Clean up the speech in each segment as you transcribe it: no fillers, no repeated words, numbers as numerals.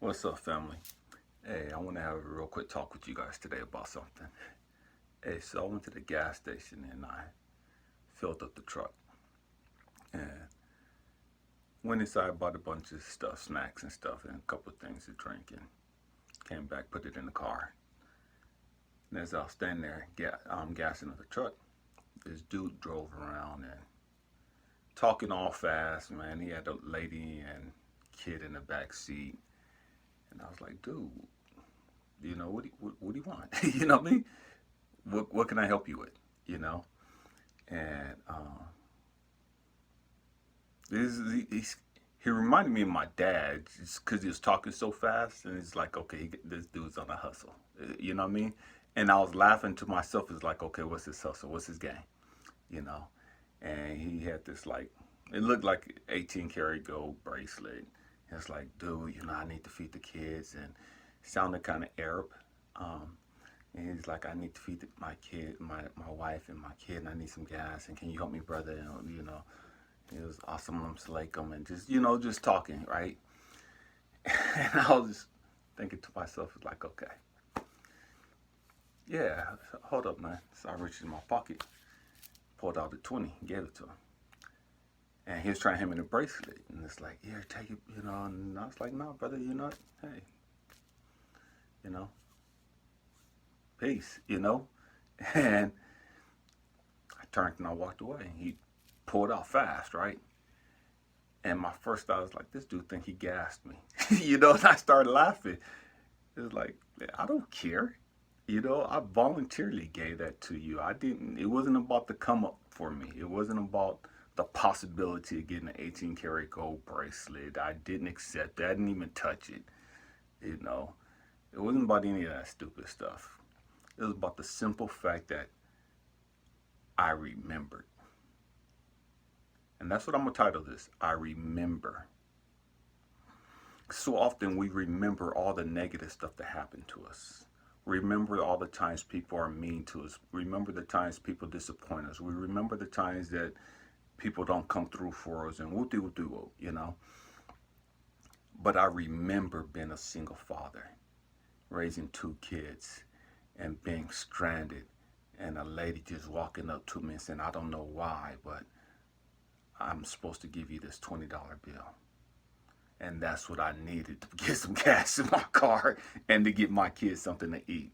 What's up, family? Hey, I want to have a real quick talk with you guys today about something. Hey, so I went to the gas station and I filled up the truck and went inside, bought a bunch of stuff, snacks and stuff, and a couple of things to drink, and came back, put it in the car. And as I was standing there, gassing up the truck, this dude drove around and talking all fast. Man, he had a lady and kid in the back seat, and I was like, dude, what do you want? You know what I mean? What can I help you with? You know, and this he reminded me of my dad just because he was talking so fast, and it's like, okay, this dude's on a hustle. You know what I mean? And I was laughing to myself. It's like, okay, what's his hustle? What's his game? You know? And he had this like, it looked like 18 karat gold bracelet. It's like, dude, I need to feed the kids, and it sounded kind of Arab. Um, and he's like, I need to feed my kid, my wife, and my kid, and I need some gas. And can you help me, brother? And, it was awesome alaikum, and just just talking, right? And I was just thinking to myself, like, okay, yeah, hold up, man. So I reached in my pocket, pulled out the 20, gave it to him, and he was trying to hand me the bracelet, and it's like, here, take it, And I was like, no, brother, hey, you know, peace, And I turned and I walked away. He pulled out fast, right? And my first thought was like, this dude think he gassed me. And I started laughing. It was like, I don't care. I voluntarily gave that to you. It wasn't about the come up for me. It wasn't about the possibility of getting an 18 karat gold bracelet. I didn't accept that. I didn't even touch it. You know, it wasn't about any of that stupid stuff. It was about the simple fact that I remembered. And that's what I'm going to title this. I remember. So often we remember all the negative stuff that happened to us. Remember all the times people are mean to us. Remember the times people disappoint us. We remember the times that people don't come through for us and whoop-de-whoop-de-whoop. But I remember being a single father, raising two kids, and being stranded, and a lady just walking up to me and saying, I don't know why, but I'm supposed to give you this $20 bill. And that's what I needed to get some gas in my car and to get my kids something to eat.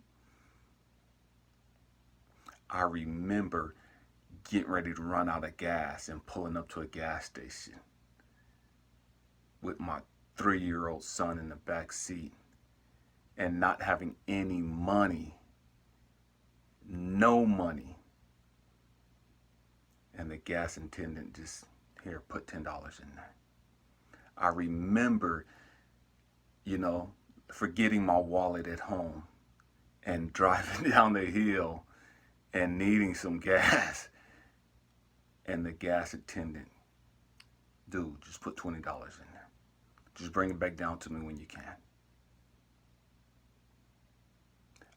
I remember getting ready to run out of gas and pulling up to a gas station with my 3-year-old son in the back seat and not having any money, no money. And the gas attendant just, here, put $10 in there. I remember, forgetting my wallet at home and driving down the hill and needing some gas. And the gas attendant, dude, just put $20 in there. Just bring it back down to me when you can.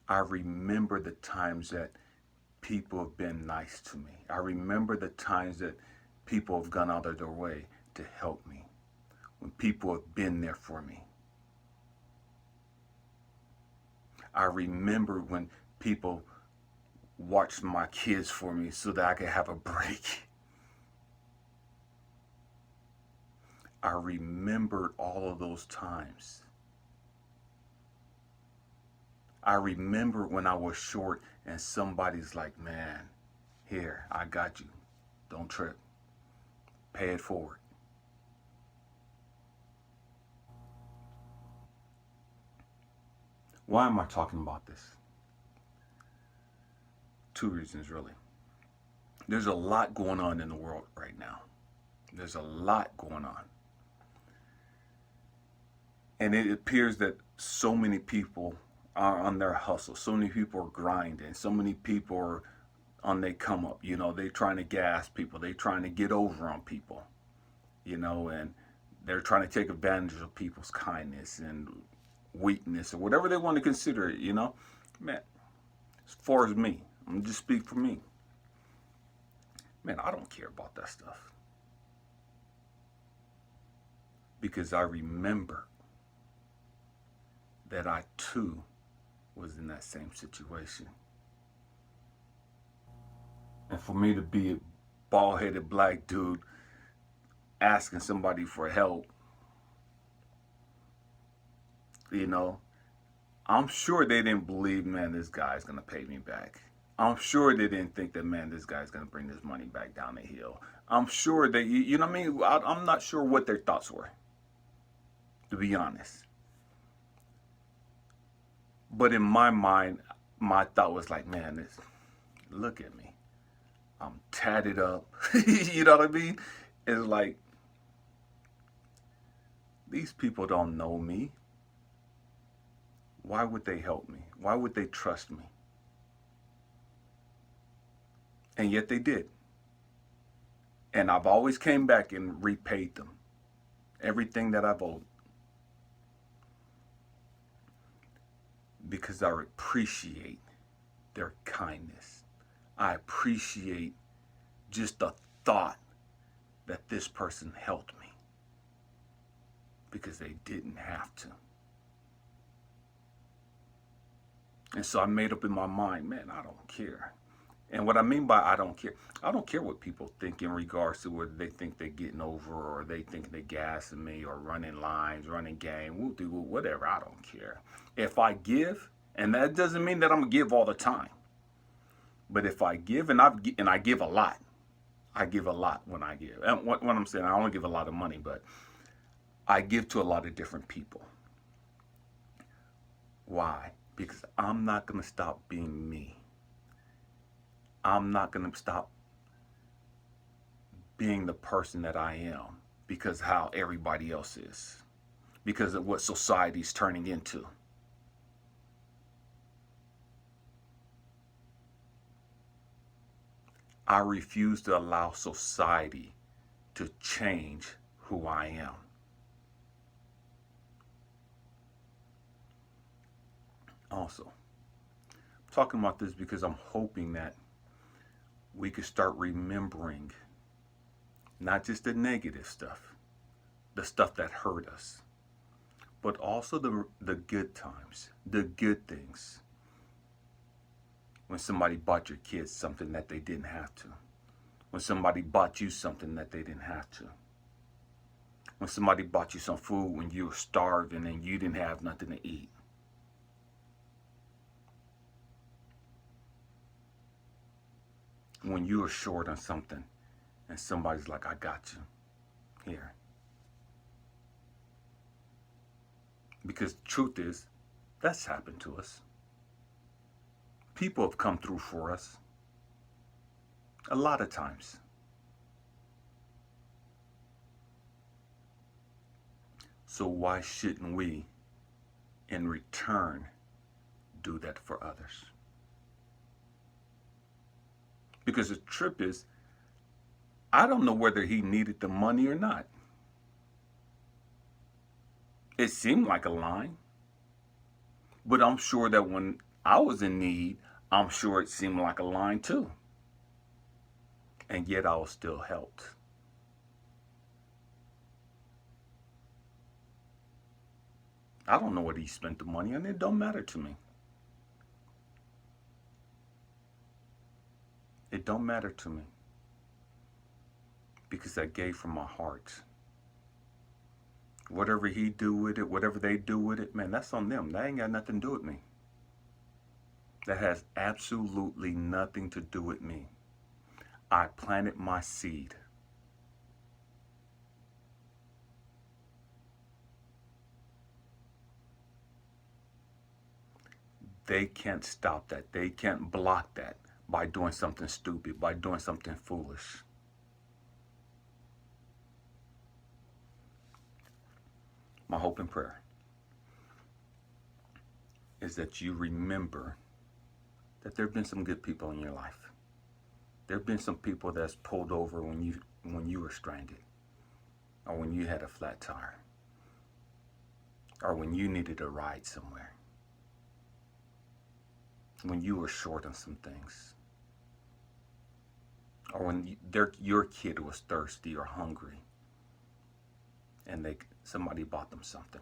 I remember the times that people have been nice to me. I remember the times that people have gone out of their way to help me. When people have been there for me. I remember when people watched my kids for me so that I could have a break. I remembered all of those times. I remember when I was short and somebody's like, man, here, I got you. Don't trip. Pay it forward. Why am I talking about this? Two reasons, really. There's a lot going on in the world right now. There's a lot going on. And it appears that so many people are on their hustle. So many people are grinding. So many people are on their come up. They're trying to gas people. They're trying to get over on people. And they're trying to take advantage of people's kindness and weakness or whatever they want to consider it. Man, as far as me, I'm going to just speak for me. Man, I don't care about that stuff. Because I remember that I too was in that same situation. And for me to be a bald headed black dude asking somebody for help, you know, I'm sure they didn't believe, man, this guy's gonna pay me back. I'm sure they didn't think that, man, this guy's gonna bring this money back down the hill. I'm sure that, you know what I mean? I'm not sure what their thoughts were, to be honest. But in my mind, my thought was like, man, look at me. I'm tatted up. You know what I mean? It's like, these people don't know me. Why would they help me? Why would they trust me? And yet they did. And I've always came back and repaid them everything that I've owed. Because I appreciate their kindness. I appreciate just the thought that this person helped me. Because they didn't have to. And so I made up in my mind, man, I don't care. And what I mean by I don't care what people think in regards to whether they think they're getting over or they think they're gassing me or running lines, running game, whatever, I don't care. If I give, and that doesn't mean that I'm going to give all the time, but if I give, and I give a lot, I give a lot when I give. And what I'm saying, I don't give a lot of money, but I give to a lot of different people. Why? Because I'm not going to stop being me. I'm not going to stop being the person that I am because how everybody else is, because of what society's turning into. I refuse to allow society to change who I am. Also, I'm talking about this because I'm hoping that we could start remembering not just the negative stuff, the stuff that hurt us, but also the good times, the good things. When somebody bought your kids something that they didn't have to. When somebody bought you something that they didn't have to. When somebody bought you some food when you were starving and you didn't have nothing to eat. When you were short on something and somebody's like, I got you here. Because the truth is, that's happened to us. People have come through for us a lot of times. So why shouldn't we, in return, do that for others? Because the trip is, I don't know whether he needed the money or not. It seemed like a line. But I'm sure that when I was in need, I'm sure it seemed like a line too. And yet I was still helped. I don't know what he spent the money on. It don't matter to me. It don't matter to me. Because I gave from my heart. Whatever he do with it, whatever they do with it, man, that's on them. That ain't got nothing to do with me. That has absolutely nothing to do with me. I planted my seed. They can't stop that. They can't block that by doing something stupid, by doing something foolish. My hope and prayer is that you remember that there have been some good people in your life. There have been some people that's pulled over when you were stranded, or when you had a flat tire, or when you needed a ride somewhere, when you were short on some things, or when your kid was thirsty or hungry and somebody bought them something.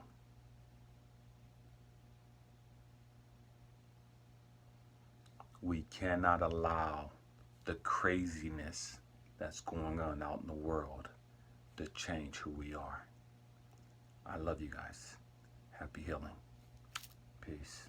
We cannot allow the craziness that's going on out in the world to change who we are. I love you guys. Happy healing. Peace.